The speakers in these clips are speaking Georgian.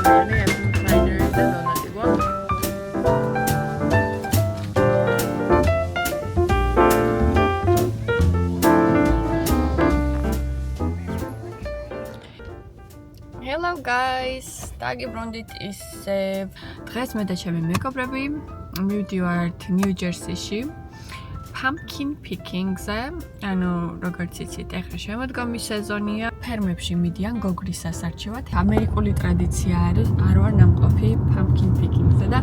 ძალიან Apple Cider და დონატი გვაქვს. Hello guys, დაგიბრუნდით ისევ. დღეს მე და ჩემი მეგობრები მივდივართ New Jersey-ში pumpkin picking-ზე. ანუ როგორც იცით, ახლა შემოდგომის სეზონია. ფერმებში მიდიან გოგრის სასარჩევად. ამერიკული ტრადიცია არის არ ვარ ნამყოფი pumpkin picking-ზე და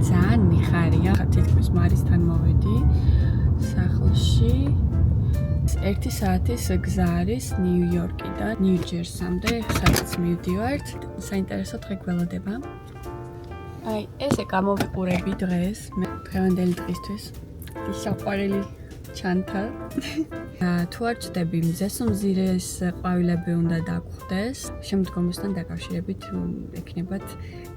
ძალიან მიხარია. თითქმის მარისთან მოვედი სახლში. 1 საათის გზა არის ნიუ-იორკიდან ნიუ-ჯერსამდე, სადაც მივდივართ. საინტერესო დღე გველოდება. აი, ესე გამოვიყურები დღეს, დღევანდელი დღისთვის. ისაყვარელი ჩანთა. თუ არ ჩდები მზეს უმზირეს ყვავილები უნდა დაგხვდეს. შემდგომისთან დაკავშირებით ექნებათ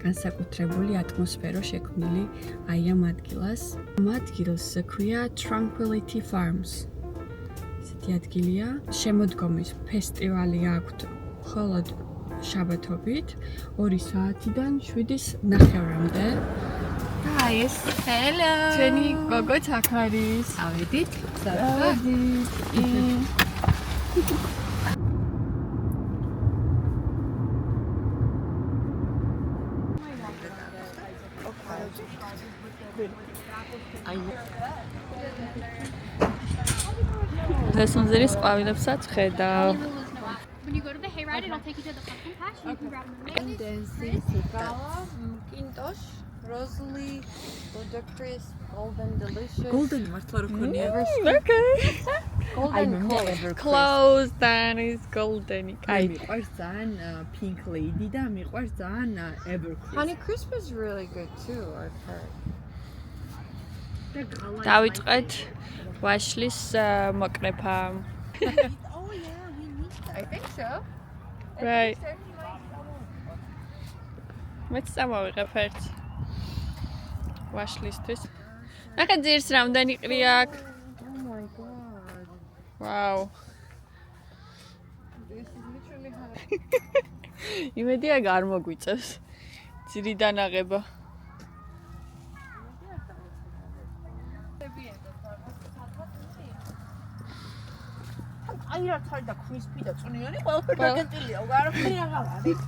განსაკუთრებული ატმოსფერო შექმნილი აი ამ ადგილას. ამ ადგილს ქვია Tranquility Farms. ესეთი ადგილია. შემოდგომის ფესტივალი აქვთ მხოლოდ შაბათობით 2 საათიდან 7:30-მდე. Hi, hello. Jenny, გოგოც აქ არის. ავედით. დასუნზერის ყვავილებსაც ხედავ. When you go to the hayride, it'll take you to the pumpkin patch and you can grab them. And dancing Sikawa, Kintosh, Rosalie, Ludacris, Golden Delicious. Golden მართლა რო ქონია. Okay. Golden Clover. Close then is golden. აი მიყვარს ძალიან Pink Lady და მიყვარს ძალიან Evercrisp. Honey Crisp is really good too, I've heard. დავიწყეთ ვაშლის მოკრეფა. Oh yeah, we need that. I think so. Right. მეც წამოვიღებ ერთ ვაშლისთვის. ნახე ძირს რამდენი ყრი აქვს. Oh my god. Wow. This is literally how იმედია არ მოგვიწევს ძირიდან აღება. აი რა თარი და crispy და წვნიანი ყველაფერი დაგეტილია, არაფერი აღარ არის.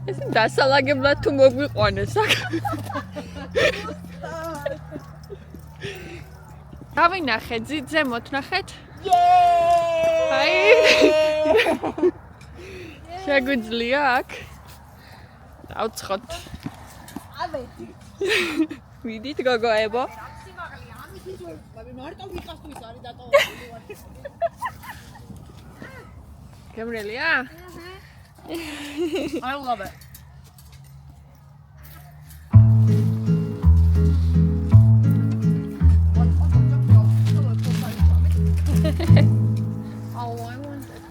ეს დასალაგებლად თუ მოგვიყვანეს აქ. დავინახეთ ზემოთ ნახეთ. აი. შეგვიძლია აქ. დავცხოთ. ავედი. ვიდით გოგოებო. მარტო ვიყასთვის არის დატოვებული ვარ. გემრიელია? I love it. Oh, I want it.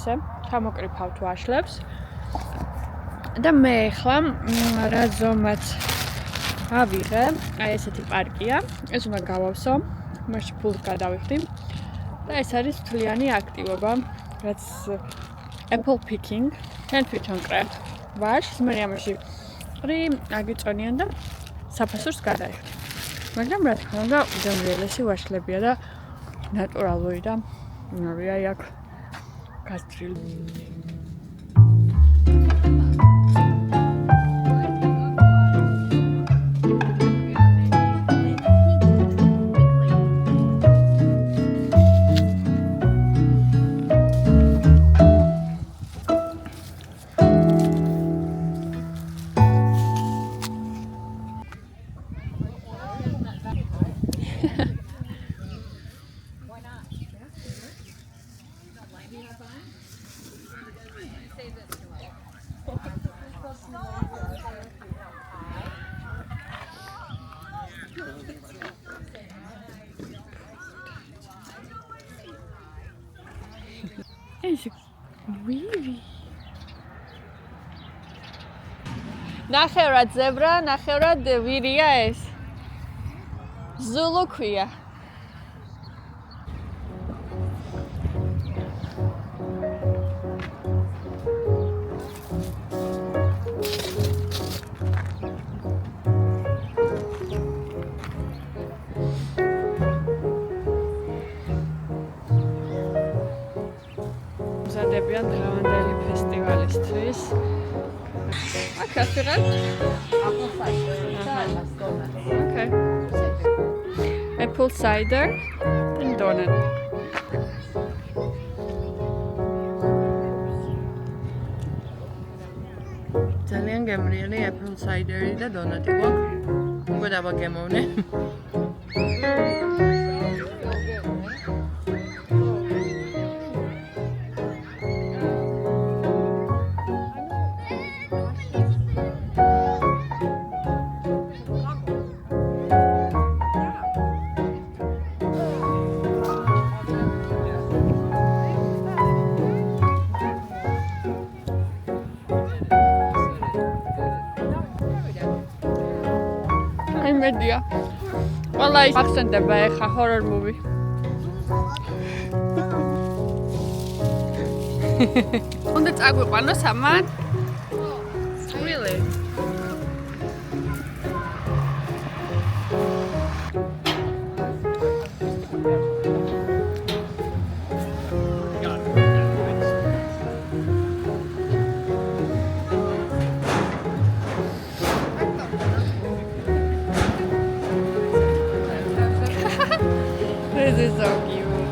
ესე ჩამოკრიფავთ ვაშლებს და მე ახლა რა ზომაც ავიღე, აი ესეთი პარკია, ეს უნდა გავავსო, მაშინ ფულს გადავიხდი და ეს არის თვლიანი აქტივობა, რაც apple picking, თან თვითონ კრებთ ვაშლს, მე ამაში ყრი აგიწონიან და საფასურს გადაიხდი. მაგრამ რა თქმა უნდა, უზომრიელესი ვაშლებია და ნატურალური და აი აქ გასწრილი. ეს ვივი ნახევრად ზებრა, ნახევრად ვირია ეს. ზულუ ქვია. მზადებიან დღევანდელი ფესტივალისთვის. აქ ასიღებთ? Okay. Apple cider and donut. ძალიან გემრიელი apple cider-ი და დონატი გვაქვს. უკვე დავაგემოვნე. მედია. ყველა ის ახსენდება ეხა horror movie. უნდა წაგვიყვანოს ამან? Really? This is so cute.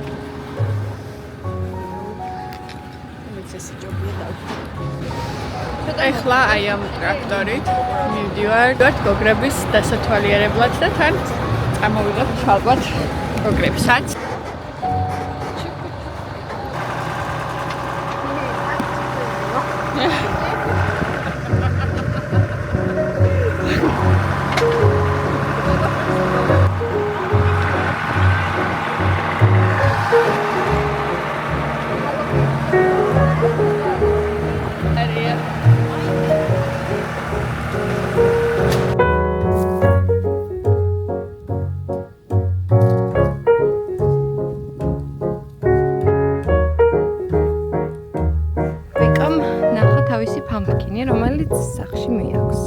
ეხლა აი ამ ტრაქტორით მივდივარ გოგრების დასათვალიერებლად და თან წამოვიღებ ალბათ გოგრებსაც. pumpkin, რომელიც სახში მიაქვს.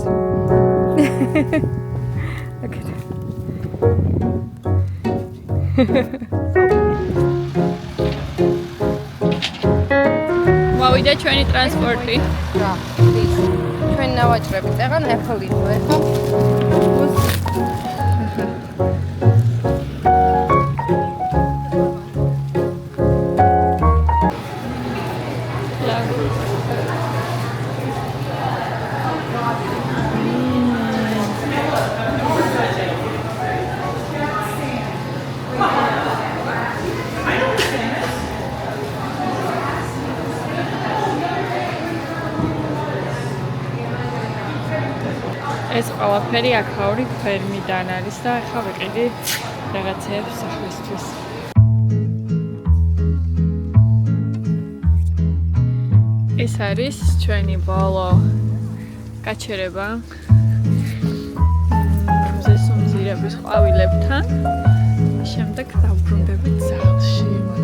მოვიდა ჩვენი ტრანსპორტი. რა, ჩვენ ნავაჭრებით აღარ Apple-ით ხო? ეს ყველაფერი აქაური ფერმიდან არის და ახლა ვიყიდი რაღაცეებს სახლისთვის. ეს არის ჩვენი ბოლო გაჩერება მზესუმზირების ყვავილებთან. შემდეგ დავბრუნდებით სახლში.